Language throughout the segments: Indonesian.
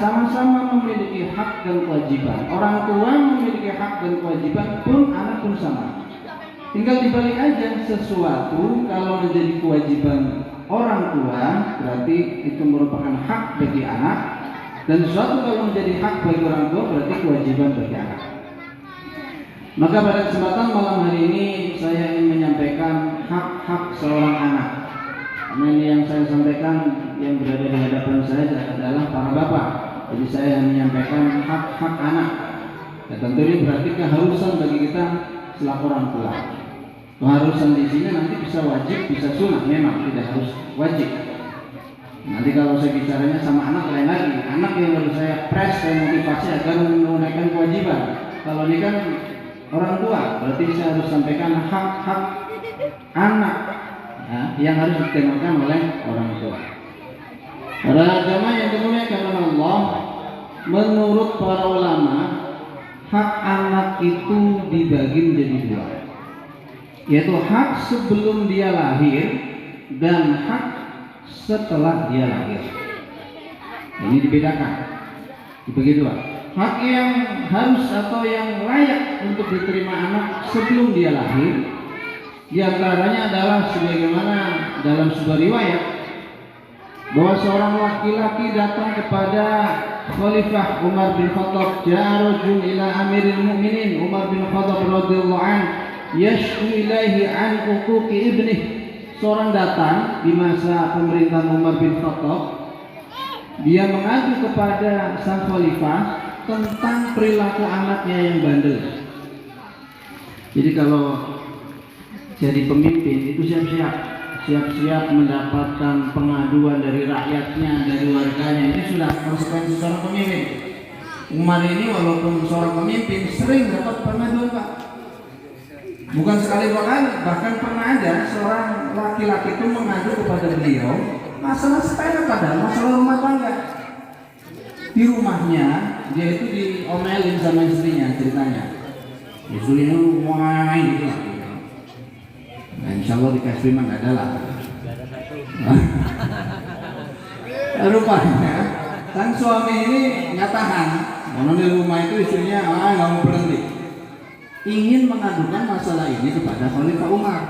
sama-sama memiliki hak dan kewajiban. Orang tua memiliki hak dan kewajiban pun anak pun sama. Tinggal dibalik aja, sesuatu kalau menjadi kewajiban orang tua berarti itu merupakan hak bagi anak, dan sesuatu kalau menjadi hak bagi orang tua berarti kewajiban bagi anak. Maka pada kesempatan malam hari ini saya ingin menyampaikan hak-hak seorang anak. Karena ini yang saya sampaikan yang berada di hadapan saya adalah para bapak. Jadi saya menyampaikan hak-hak anak. Ya, tentu ini berarti keharusan bagi kita selaku orang tua. Keharusan di sini nanti bisa wajib, bisa sunnah, memang tidak harus wajib. Nanti kalau saya bicaranya sama anak lain lagi. Anak yang harus saya press, saya motivasi agar menunaikan kewajiban. Kalau ini kan orang tua, berarti saya harus sampaikan hak-hak anak. Ya, yang harus ditentukan oleh orang tua. Para jamaah yang dimuliakan oleh Allah, menurut para ulama, hak anak itu dibagi menjadi dua, yaitu hak sebelum dia lahir dan hak setelah dia lahir. Ini dibedakan, dibagi dua. Hak yang harus atau yang layak untuk diterima anak sebelum dia lahir, di antaranya adalah sebagaimana dalam sebuah riwayat bahwa seorang laki-laki datang kepada Khalifah Umar bin Khattab, ja'a rajul ila Amiril Mukminin Umar bin Khattab radhiyallahu anhu yashku ilaihi an uquqi ibnih. Seorang datang di masa pemerintahan Umar bin Khattab, dia mengadu kepada sang khalifah tentang perilaku anaknya yang bandel. Jadi kalau jadi pemimpin itu siap-siap mendapatkan pengaduan dari rakyatnya, dari warganya. Ini sudah konsekuensi seorang pemimpin. Umar ini walaupun seorang pemimpin sering dapat pengaduan, Pak. Bukan sekali dua kali, bahkan pernah ada seorang laki-laki itu mengadu kepada beliau masalah sepele, padahal masalah rumah tangga. Di rumahnya dia itu diomelin sama istrinya, ceritanya. Istrinya wah gitu lah. Nah, insya Allah dikasih memang ada lah. Rupanya sang suami ini nggak tahan, karena di rumah itu istrinya nggak mau berhenti, ingin mengadukan masalah ini kepada Khalifah Umar.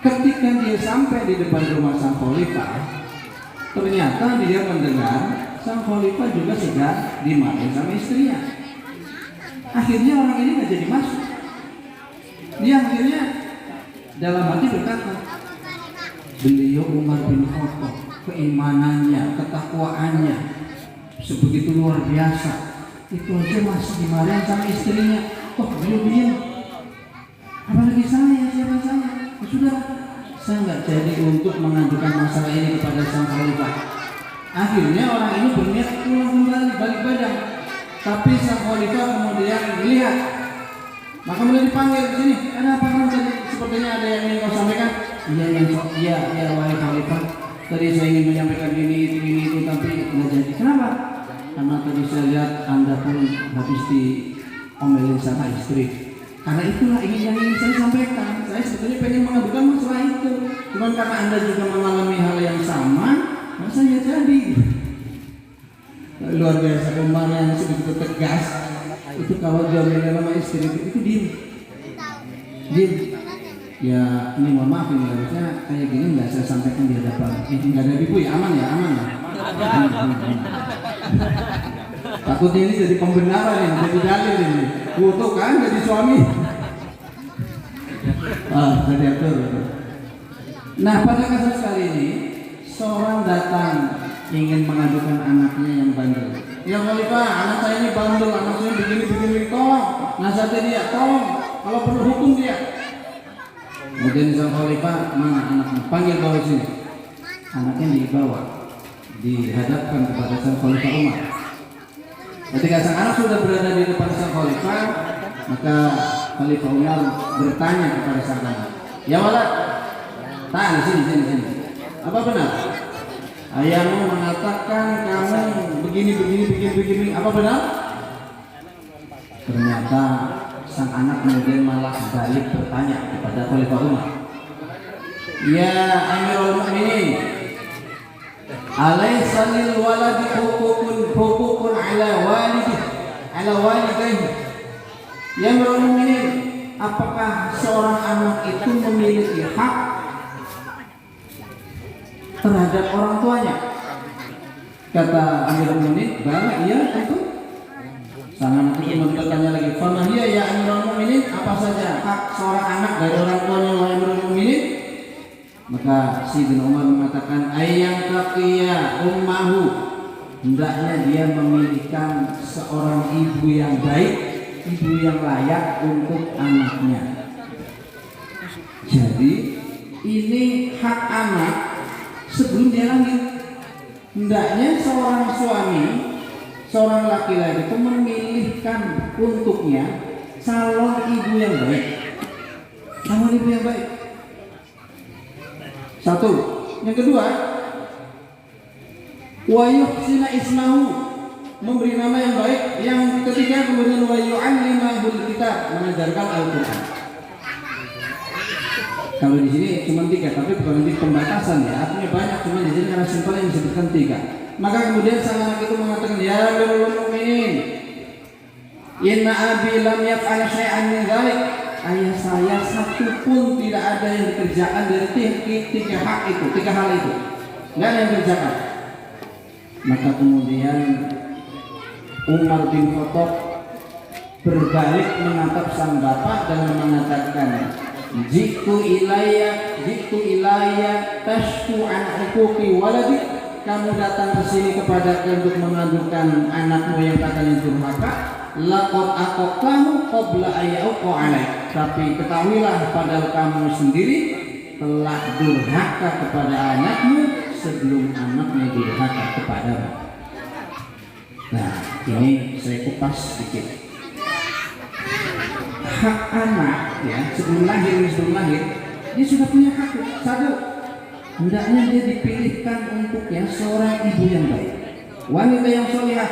Ketika dia sampai di depan rumah sang Khalifah, ternyata dia mendengar sang Khalifah juga sedang dimarahi sama istrinya. Akhirnya orang ini nggak jadi masuk. Dia akhirnya dalam hati berkata, beliau Umar bin Khattab, keimanannya, ketakwaannya sebegitu luar biasa, itu aja masih dimarahin sama istrinya. Beliau diam. Apalagi saya, siapa saya? Sudah, saya nggak jadi untuk mengajukan masalah ini kepada sang khalifah. Akhirnya orang ini berniat pulang kembali, balik badan. Tapi sang khalifah kemudian melihat, maka mulai dipanggil ke sini. Ada apa kamu tadi? Sepertinya ada yang ingin kau sampaikan. Iya, wahai khalifah. Tadi saya ingin menyampaikan ini itu, tapi nggak jadi. Kenapa? Karena tadi saya lihat Anda pun habis diomelin sama istri. Karena itulah yang ingin saya sampaikan. Saya sebetulnya pengen mengadukan masalah itu. Cuman karena Anda juga mengalami hal yang sama, maka saya jadi. Luar biasa, Umar yang sebegitu tegas. Itu kalau diomelin sama istri itu diem. Ya ini mohon maaf, ini harusnya kayak gini nggak saya sampaikan di hadapan. Nggak ada ibu ya, aman ya. Takutnya ini jadi pembenaran ini, jadi dalil ini. Butuh kan jadi suami. Jadi atur. Nah, pada kasus kali ini seorang datang ingin mengadukan anaknya yang bandel. Ya Khalifah, anak saya ini bandel, anak saya begini, tolong nasihati dia, tolong, kalau perlu hukum dia. Kemudian sang Khalifah, mana anaknya? Panggil bawa sini. Anaknya dibawa, dihadapkan kepada sang Khalifah Umar. Ketika sang anak sudah berada di depan sang Khalifah, maka Khalifah Umar bertanya kepada sang anak, ya walad, tahan sini. Apa benar? Ayahmu mengatakan kamu begini, apa benar? Ternyata sang anak kemudian malah balik bertanya kepada Khalifah Umar, ya Amirul Mukminin, alaysa lil waladi huququn ala walidayhi. Yang berumuminin, apakah seorang anak itu memiliki hak terhadap orang tuanya? Kata Amirul Mukminin, bala, iya tentu. Sang anak itu bertanya lagi, famahiyya ya Amirul Mukminin, apa saja hak seorang anak dari orang tuanya wahai Amirul Mukminin? Maka Sayyidina Umar mengatakan, ayyang taqiya ummahu, hendaknya dia memilihkan seorang ibu yang baik, ibu yang layak untuk anaknya. Jadi ini hak anak sebelum dia lahir. Hendaknya seorang suami, seorang laki-laki itu memilihkan untuknya calon ibu yang baik. Calon ibu yang baik. Satu. Yang kedua, wa yuhsina ismahu, memberi nama yang baik. Yang ketiga kemudian wa yu'allimahul kitab, mengajarkan Al-Qur'an. Kalau di sini cuma 3, tapi bukan di pembatasan ya. Artinya banyak, cuma di sini karena simpel yang disebutkan 3. Maka kemudian sang anak itu mengatakan, ya Amirul Mukminin, inna abi lam yaf'al syai'an min dzalik. Ayah saya satu pun tidak ada yang dikerjakan dari 3 hak itu, 3 hal itu. Enggak ada yang dikerjakan. Maka kemudian Umar bin Khattab berbalik menatap sang bapak dan mengatakan, Jitu ilaya tashku an huquqi waladi, kamu datang ke sini kepada untuk mengadukan anakmu yang katanya durhaka. Laqad aqaqtahu qabla ayyauqa alaik, tapi ketahuilah padahal kamu sendiri telah durhaka kepada anakmu sebelum anaknya durhaka kepadamu. Nah, ini saya kupas sedikit. Hak anak ya, sebelum lahir dia sudah punya hak. Satu, hendaknya dia dipilihkan untuknya seorang ibu yang baik, wanita yang solehah.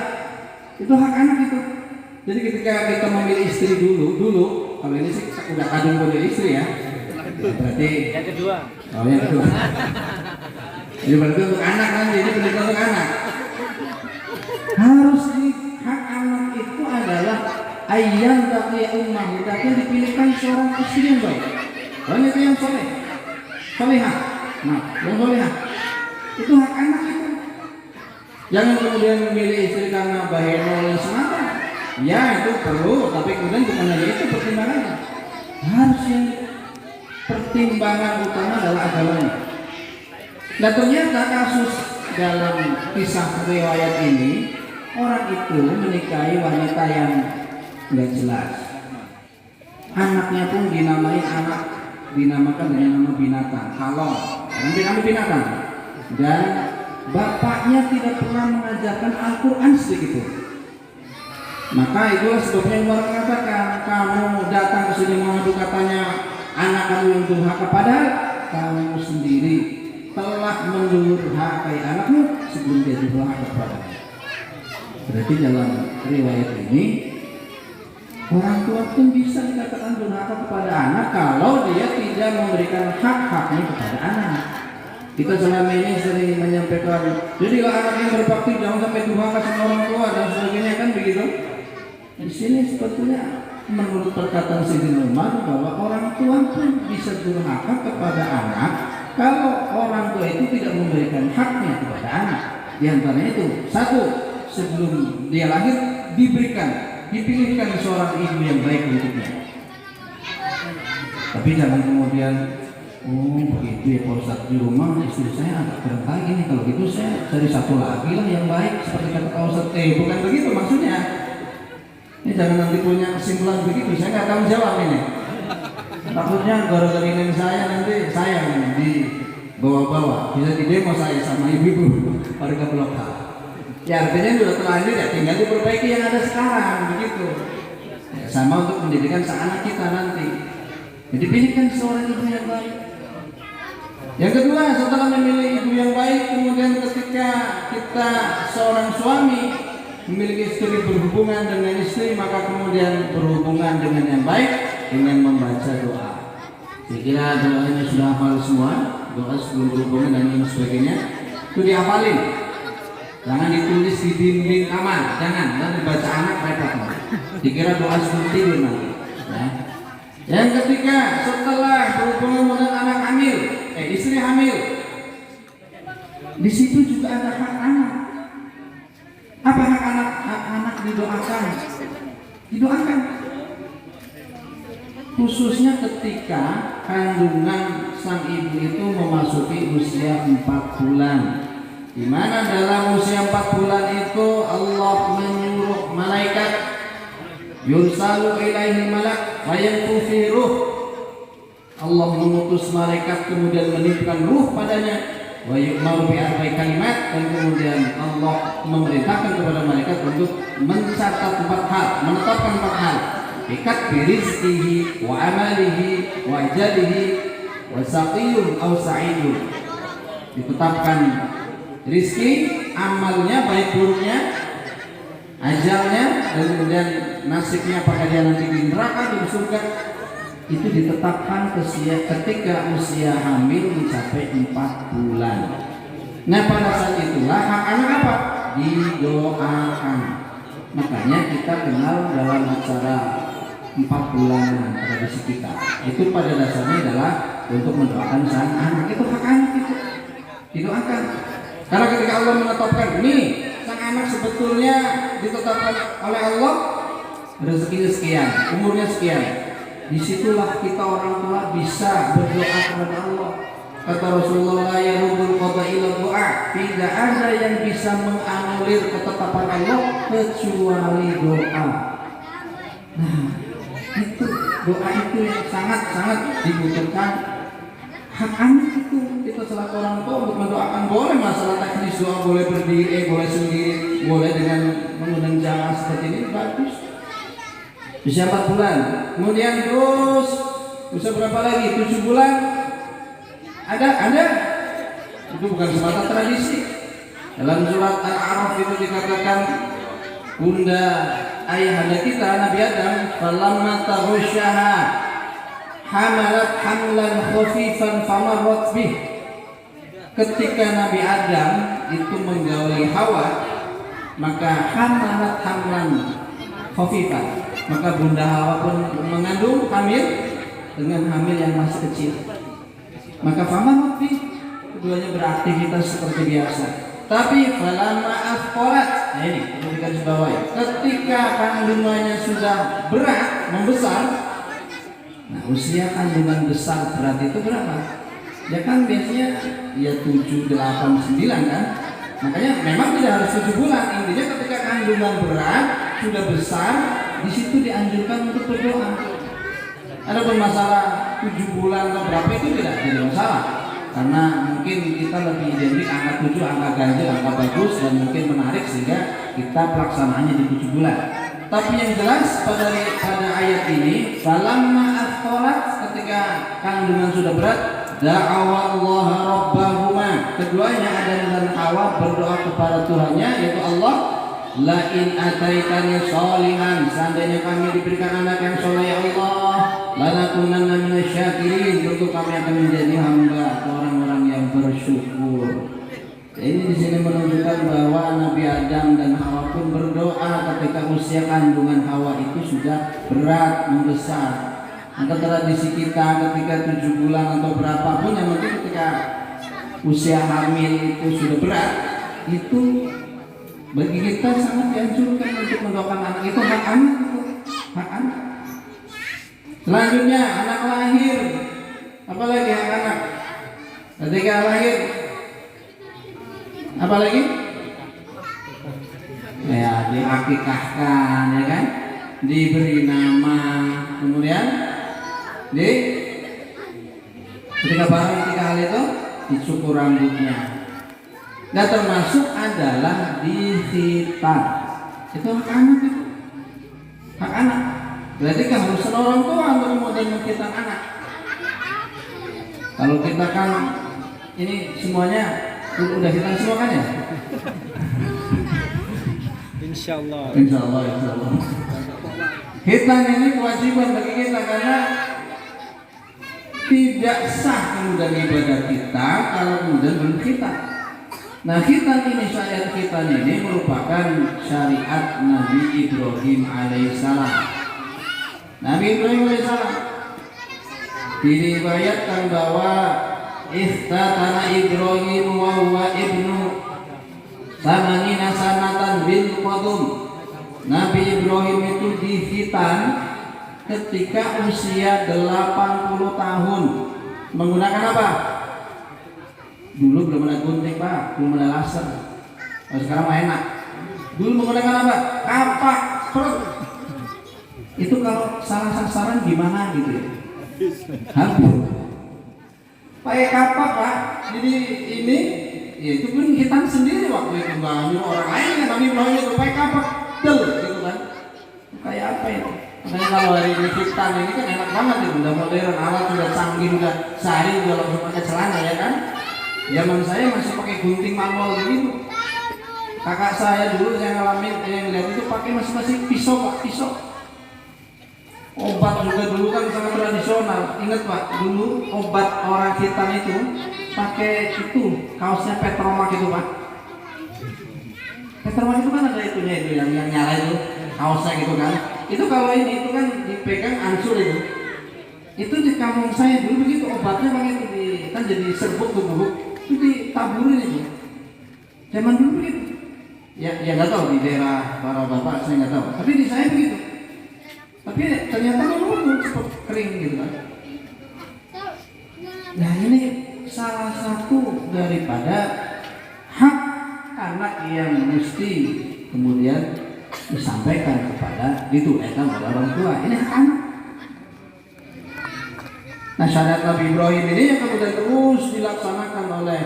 Itu hak anak itu. Jadi ketika kita memilih istri dulu kalau ini sih udah kadung boleh istri ya, berarti yang kedua. Oh, yang kedua. Ini berarti untuk anak nanti, ini pendidikan untuk anak. Harus di hak anak itu adalah ayyan taqiya ummahu, tapi dipilihkan seorang istri yang baik, wanita yang solehah. Nah, yang solehah itu hak anak itu. Jangan kemudian memilih istri karena bahenol semata. Ya itu perlu, tapi kemudian bukan hanya itu pertimbangannya. Harus yang pertimbangan utama adalah agamanya. Nah ternyata kasus dalam kisah riwayat ini, orang itu menikahi wanita yang nggak jelas. Anaknya pun dinamakan dengan nama binatang, halal, nanti nama binatang. Dan bapaknya tidak pernah mengajarkan Al-Quran sedikitpun. Maka itulah sebabnya Umar mengatakan, kamu datang ke sini mengadu katanya anak kamu yang durhaka, padahal kamu sendiri telah mendurhakai anakmu sebelum dia durhaka kepadamu. Berarti dalam riwayat ini orang tua pun bisa dikatakan durhaka kepada anak kalau dia tidak memberikan hak-haknya kepada anak. Kita selama ini sering menyampaikan, jadi anak yang berbakti jangan sampai durhaka sama orang tua dan sebagainya, kan begitu. Di sini sebetulnya menurut perkataan Sayyidina Umar bahwa orang tua pun bisa durhaka kepada anak kalau orang tua itu tidak memberikan haknya kepada anak. Di antaranya itu, satu, sebelum dia lahir dipilihkan seorang ibu yang baik untuknya. Tapi jangan kemudian, oh begitu ya Pak Ustadz, di rumah istri saya agak kurang baik ini, kalau gitu saya cari satu lagi lah yang baik seperti kata Pak Ustadz. Bukan begitu maksudnya. Ini jangan nanti punya kesimpulan begitu, saya nggak tahu jawab ini. Takutnya gara-gara ini saya nanti sayang di bawah-bawah, bisa di demo saya sama ibu-ibu warga Blok H. Ya artinya sudah terlanjur ya, tinggal diperbaiki yang ada sekarang begitu. Ya, sama untuk pendidikan anak kita nanti. Jadi pilihkan seorang ibu yang baik. Yang kedua, setelah memilih ibu yang baik, kemudian ketika kita seorang suami memiliki istri, berhubungan dengan istri, maka kemudian berhubungan dengan yang baik dengan membaca doa. Saya kira doanya sudah hafal semua, doa sebelum berhubungan dan sebagainya itu dihafalin. Jangan ditulis di dinding kamar, jangan dibaca anak repot. Dikira doa sebelum tidur nanti. Ya. Yang ketiga, setelah berhubungan dengan anak hamil, istri hamil, di situ juga ada hak anak. Apa hak anak? Hak anak didoakan, didoakan. Khususnya ketika kandungan sang ibu itu memasuki usia 4 bulan, di mana dalam usia 4 bulan itu Allah menyuruh malaikat yursalu ilaihi malak wa yanfufi ruh. Allah mengutus malaikat kemudian meniupkan ruh padanya, wa yu'maru bi arba'i kalimat, dan kemudian Allah memerintahkan kepada malaikat untuk mencatat 4 hal, menetapkan 4 hal. Ikat birizkihi wa amalihi wa ajalihi wa saqiyun aw sa'idun. Ditetapkan rizki, amalnya baik buruknya, ajalnya, dan kemudian nasibnya apakah dia nanti di neraka atau di surga. Itu ditetapkan ketika usia hamil mencapai 4 bulan. Nah pada saat itulah hak anak apa? Didoakan. Makanya kita kenal dalam acara 4 bulanan tradisi kita, itu pada dasarnya adalah untuk mendoakan sang anak. Itu hak anak, itu didoakan. Karena ketika Allah menetapkan nih sang anak sebetulnya ditetapkan oleh Allah rezekinya sekian, umurnya sekian, disitulah kita orang tua bisa berdoa kepada Allah. Kata Rasulullah, ya rubul qada ila doa, tidak ada yang bisa menganulir ketetapan Allah kecuali doa. Nah, itu doa itu yang sangat-sangat dibutuhkan. Hak anak itu kita selaku orang tua untuk mendoakan. Boleh masalah teknis doa, boleh berdiri, boleh sendiri, boleh dengan mengundang jamaah seperti ini, bagus. Usia 4 bulan, kemudian terus usia berapa lagi? 7 bulan. Ada. Itu bukan semata tradisi. Dalam surat Al-A'raf itu dikatakan, bunda ayahanda kita Nabi Adam, falamma taghasyaha hamalat hamlan khafifan famarrat bih. Ketika Nabi Adam itu menggauli Hawa, maka hamalat hamlan khafifan, maka bunda Hawa pun mengandung hamil dengan hamil yang masih kecil. Maka famarrat bih, keduanya beraktivitas seperti biasa. Tapi falamma afqalat, nah ini perlu digarisbawahi, ketika kandungannya sudah berat, membesar. Nah usia kandungan besar berat itu berapa? Ya kan biasanya ya 7, 8, 9 kan. Makanya memang tidak harus 7 bulan. Intinya ketika kandungan berat, sudah besar, di situ dianjurkan untuk berdoa. Ada masalah 7 bulan atau berapa itu tidak masalah. Karena mungkin kita lebih identik angka 7, angka ganjil, angka bagus, dan mungkin menarik sehingga kita pelaksanaannya di 7 bulan. Tapi yang jelas pada ayat ini, falamma afqalat, ketika kandungan sudah berat, da'awallaha rabbahuma, keduanya Adam dan Hawa berdoa kepada Tuhannya, yaitu Allah, la in ataitani sholihan, seandainya kami diberikan anak yang soleh ya Allah, lanakunanna minasyakirin, tentu kami akan menjadi hamba atau orang-orang yang bersyukur. Ini di sini menunjukkan bahwa Nabi Adam dan Hawa pun berdoa ketika usia kandungan Hawa itu sudah berat, membesar. Maka tradisi kita ketika 7 bulan atau berapapun, yang penting ketika usia hamil itu sudah berat, itu bagi kita sangat dianjurkan untuk mendoakan anak. Itu hak anak, itu hak anak. Selanjutnya anak lahir, apalagi hak anak ketika lahir, apalagi ya diakikahkan, ya kan, diberi nama, kemudian ketika barang 3 hal itu dicukur rambutnya. Dan termasuk adalah dikhitan. Itu hak anak, itu hak anak. Berarti keharusan orang tua untuk kemudian mengkhitan anak. Kalau kita kan ini semuanya udah khitan semua kan ya? Insyaallah. Khitan ini kewajiban bagi kita karena tidak sah kemudian ibadah kita kalau kemudian belum khitan. Nah, khitan ini, syariat khitan ini merupakan syariat Nabi Ibrahim alaihissalam. Nabi Ibrahim alaihissalam diriwayatkan bahwa ikhtatana Ibrahim wa huwa ibnu samanina sanatan bil qadum. Nabi Ibrahim itu dikhitan ketika usia 80 tahun. Menggunakan apa? Dulu belum ada gunting Pak, belum ada laser. Sekarang mah enak. Dulu menggunakan apa? Kapak. Itu kalau salah sasaran gimana gitu ya? Hampir. Pakai kapak Pak. Jadi ini, ya itu pun hitam sendiri waktu itu, nggak nyuruh orang lain ya. Tapi Ibrahim itu pakai kapak, del gitu kan? Kayak apa itu? Makanya kalau hari ini hitam ini kan enak banget ya, udah modern, alat udah canggih, udah sehari udah langsung pakai celana ya kan? Zaman saya masih pakai gunting manual begitu. Kakak saya dulu yang ngalamin, yang lihat itu pakai masing-masing pisau Pak, pisau. Obat juga dulu kan sangat tradisional. Ingat Pak, dulu obat orang hitam itu pakai itu kaosnya Petromak itu Pak. Petromak itu kan ada itunya itu yang nyala itu kaosnya gitu kan. Itu kalau ini itu kan dipegang ansur itu. Itu di kampung saya dulu begitu obatnya pakai itu kan jadi serbuk tuh itu ditaburin itu. Zaman dulu begitu. Ya nggak tahu di daerah para bapak saya nggak tahu. Tapi di saya begitu. Tapi ternyata memang cepat kering gitu kan. Nah ini salah satu daripada hak anak yang mesti kemudian disampaikan kepada itu kan oleh orang tua. Ini hak anak. Nah syariat Nabi Ibrahim ini yang kemudian terus dilaksanakan oleh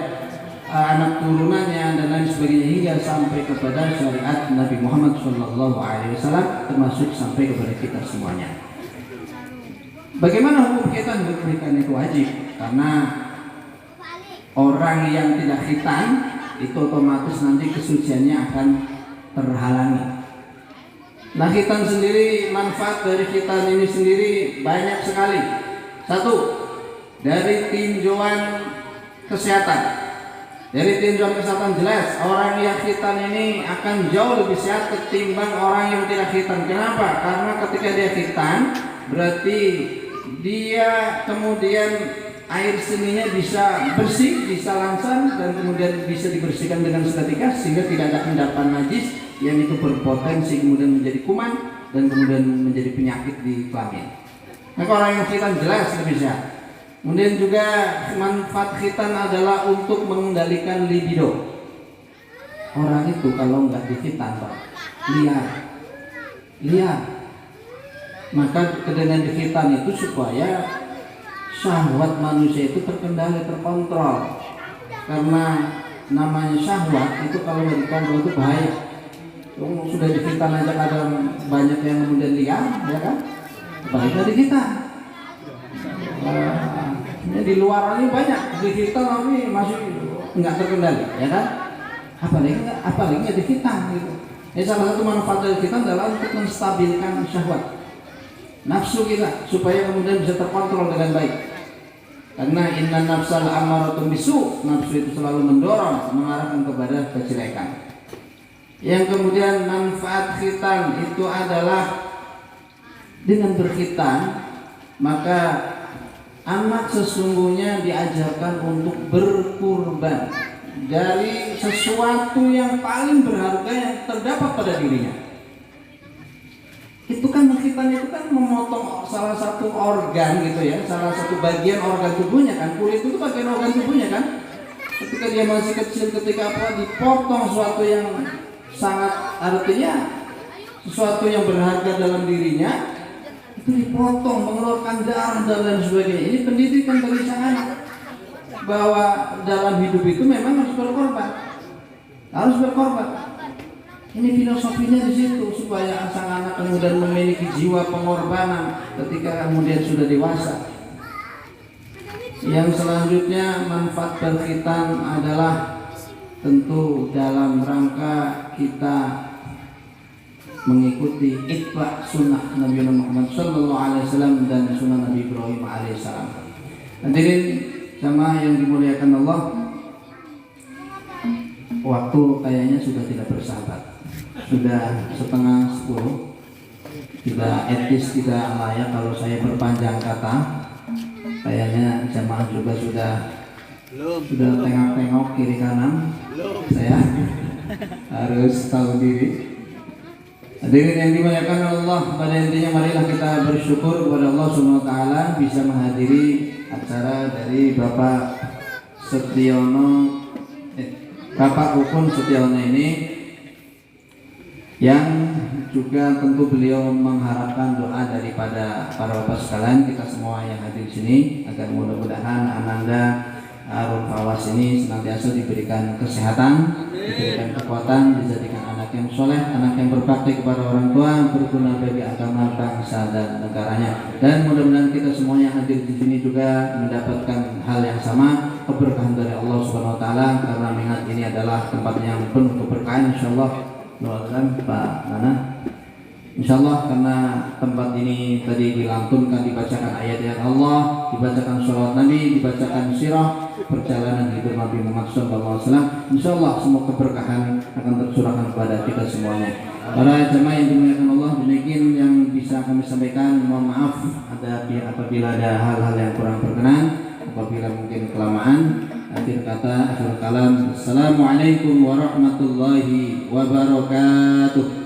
anak turunannya dan lain sebagainya hingga sampai kepada syariat Nabi Muhammad SAW, termasuk sampai kepada kita semuanya. Bagaimana hukum khitan? Hukum khitan itu wajib karena orang yang tidak khitan itu otomatis nanti kesuciannya akan terhalangi. Nah khitan sendiri, manfaat dari khitan ini sendiri banyak sekali. Satu, dari tinjauan kesehatan. Dari tinjauan kesehatan jelas orang yang khitan ini akan jauh lebih sehat ketimbang orang yang tidak khitan. Kenapa? Karena ketika dia khitan berarti dia kemudian air seninya bisa bersih, bisa langsam dan kemudian bisa dibersihkan dengan seketika sehingga tidak ada endapan najis yang itu berpotensi kemudian menjadi kuman dan kemudian menjadi penyakit di kelamin. Maka orang yang khitan jelas lebih sehat. Kemudian juga manfaat khitan adalah untuk mengendalikan libido. Orang itu kalau nggak dikhitan Pak, liar. Maka dengan dikhitan itu supaya syahwat manusia itu terkendali, terkontrol. Karena namanya syahwat itu kalau nggak dikontrol itu bahaya. Sudah dikhitan aja kadang banyak yang kemudian liar, ya kan? Apalagi dari kita. Di luar ini banyak dikhitan tapi masih nggak terkendali, ya kan? Apalagi nggak dikhitan gitu. Salah satu manfaat dari khitan adalah untuk menstabilkan syahwat nafsu kita supaya kemudian bisa terkontrol dengan baik. Karena inna nafsal ammaratun bisu, nafsu itu selalu mendorong mengarahkan kepada kejelekan. Yang kemudian manfaat khitan itu adalah dengan berkhitan maka anak sesungguhnya diajarkan untuk berkurban dari sesuatu yang paling berharga yang terdapat pada dirinya. Itu kan khitan itu kan memotong salah satu organ gitu ya, salah satu bagian organ tubuhnya kan, kulit itu bagian organ tubuhnya kan. Ketika dia masih kecil, ketika apa dipotong sesuatu yang sangat artinya sesuatu yang berharga dalam dirinya itu dipotong, mengeluarkan darah dan lain sebagainya. Ini pendidikan bagi sang anak bahwa dalam hidup itu memang harus berkorban. Ini filosofinya di situ supaya sang anak kemudian memiliki jiwa pengorbanan ketika kemudian sudah dewasa. Yang selanjutnya manfaat berkhitan adalah tentu dalam rangka kita mengikuti itba sunnah Nabi Muhammad SAW dan sunnah Nabi Ibrahim AS. Hadirin sama yang dimuliakan Allah, waktu kayaknya sudah tidak bersahabat, sudah setengah 10. Tidak etis, tidak layak kalau saya berpanjang kata. Kayaknya jamaah juga sudah tengok-tengok kiri kanan. Saya harus tahu diri. Hadirin yang dimuliakan Allah, pada intinya marilah kita bersyukur kepada Allah Subhanahu wa taala bisa menghadiri acara dari Bapak Bapak Ukun Setiono ini, yang juga tentu beliau mengharapkan doa daripada para bapak sekalian, kita semua yang hadir di sini, agar mudah-mudahan Ananda Arun Fawas ini senantiasa diberikan kesehatan, diberikan kekuatan, dijadikan anak yang soleh, anak yang berbakti kepada orang tua, berguna bagi agama, bangsa dan negaranya. Dan mudah-mudahan kita semua yang hadir di sini juga mendapatkan hal yang sama, keberkahan dari Allah Subhanahu wa taala, karena mengingat ini adalah tempat yang penuh keberkahan insyaallah. Doakan Pak Nana, insyaallah, karena tempat ini tadi dilantunkan, dibacakan ayat-ayat Allah, dibacakan sholawat Nabi, dibacakan sirah perjalanan hidup Nabi Muhammad SAW. Insyaallah semua keberkahan akan tercurahkan kepada kita semuanya. Para jemaah yang dimuliakan Allah, demikian yang bisa kami sampaikan. Mohon maaf apabila ada hal-hal yang kurang berkenan, apabila mungkin kelamaan. Akhir kata, akhir kalam, assalamualaikum warahmatullahi wabarakatuh.